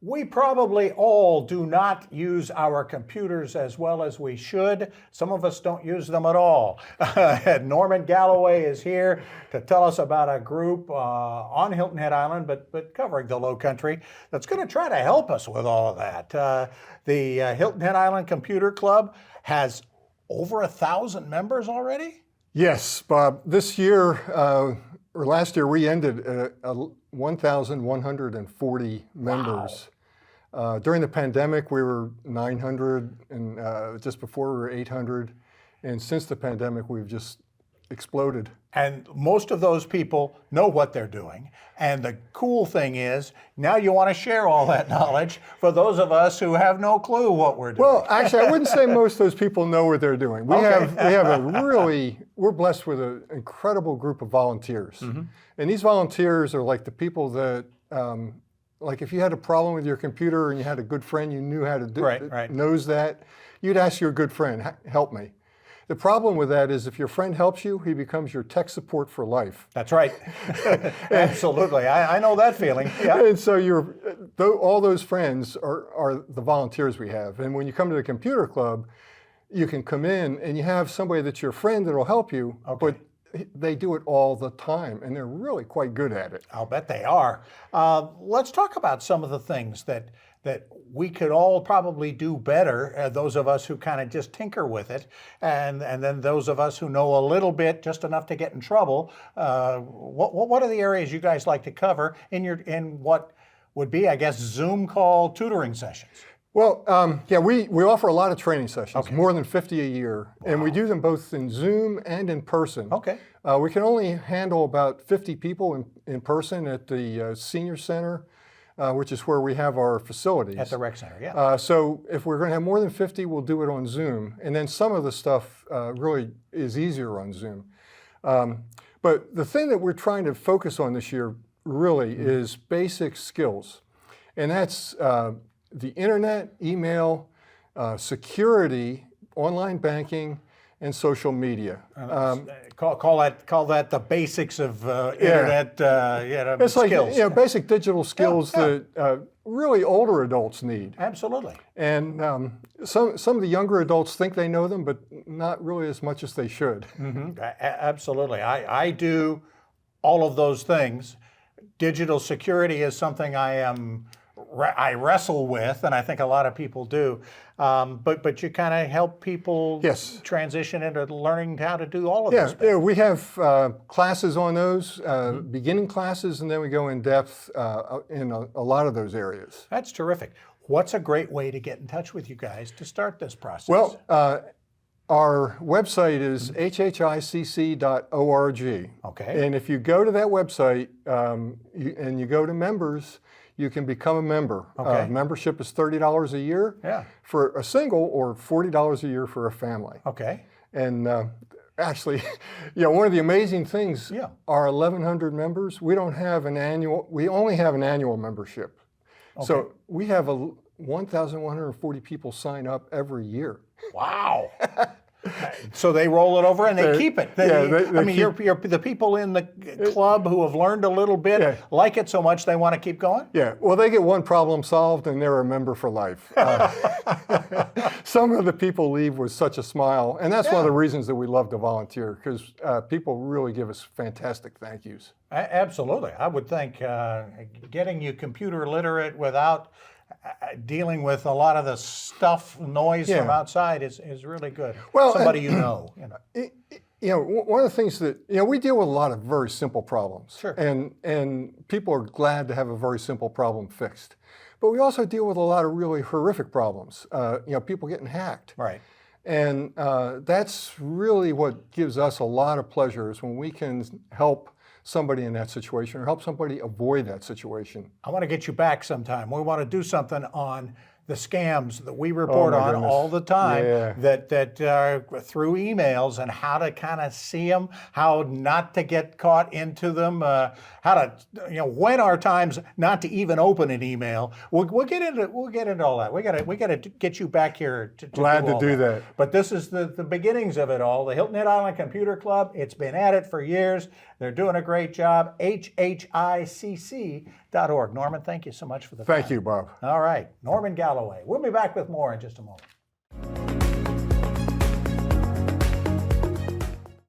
We probably all do not use our computers as well as we should. Some of us don't use them at all. Norman Galloway is here to tell us about a group on Hilton Head Island, but covering the Lowcountry, that's going to try to help us with all of that. The Hilton Head Island Computer Club has over 1,000 members already? Yes, Bob. This year, or last year, we ended at 1,140 members. Wow. During the pandemic, we were 900, and just before we were 800. And since the pandemic, we've just exploded. And most of those people know what they're doing. And the cool thing is, now you want to share all that knowledge for those of us who have no clue what we're doing. Well, actually, I wouldn't say most of those people know what they're doing. We're blessed with an incredible group of volunteers. Mm-hmm. And these volunteers are like the people that, like if you had a problem with your computer and you had a good friend you knew how to do it, knows that, you'd ask your good friend, help me. The problem with that is if your friend helps you, he becomes your tech support for life. That's right. Absolutely. I know that feeling. Yeah. And so all those friends are the volunteers we have. And when you come to the computer club, you can come in and you have somebody that's your friend that'll help you, but they do it all the time, and they're really quite good at it. I'll bet they are. Let's talk about some of the things that we could all probably do better, those of us who kind of just tinker with it, and then those of us who know a little bit, just enough to get in trouble. What are the areas you guys like to cover in what would be, I guess, Zoom call tutoring sessions? Well, we offer a lot of training sessions, more than 50 a year, and we do them both in Zoom and in person. Okay. We can only handle about 50 people in person at the Senior Center, which is where we have our facilities. At the rec center, yeah. So if we're going to have more than 50, we'll do it on Zoom, and then some of the stuff really is easier on Zoom. But the thing that we're trying to focus on this year really is basic skills, and that's the internet, email, security, online banking, and social media. Call that the basics of internet it's skills. Like basic digital skills that really older adults need. Absolutely. And some of the younger adults think they know them, but not really as much as they should. Mm-hmm. Absolutely. I do all of those things. Digital security is something I wrestle with, and I think a lot of people do. But you kind of help people transition into learning how to do all of this. Yeah, we have classes on those, beginning classes, and then we go in depth in a lot of those areas. That's terrific. What's a great way to get in touch with you guys to start this process? Well, our website is WHHICC.org. Okay. And if you go to that website and you go to members, you can become a member. Okay. Membership is $30 a year for a single, or $40 a year for a family. Okay. And actually, one of the amazing things, our 1,100 members, we only have an annual membership. Okay. So we have 1,140 people sign up every year. Wow. So they roll it over and they keep it. The people in the club who have learned a little bit like it so much they want to keep going? Yeah, well, they get one problem solved and they're a member for life. Some of the people leave with such a smile, and that's one of the reasons that we love to volunteer, because people really give us fantastic thank yous. Absolutely. I would think getting you computer literate without dealing with a lot of the noise from outside is really good. Well, somebody you know. One of the things that we deal with a lot of very simple problems. Sure. And people are glad to have a very simple problem fixed. But we also deal with a lot of really horrific problems. People getting hacked. Right. And that's really what gives us a lot of pleasure, is when we can help somebody in that situation or help somebody avoid that situation. I want to get you back sometime. We want to do something on the scams that we report my on goodness. all the time, Yeah. that through emails, and how to kind of see them, how not to get caught into them, how to, when are times not to even open an email. We'll get into all that. We got to get you back here to Glad to all do that. But this is the beginnings of it all. The Hilton Head Island Computer Club. It's been at it for years. They're doing a great job. WHHICC.org. Norman, thank you so much for the time. Thank you, Bob. All right, Norman Galloway. We'll be back with more in just a moment.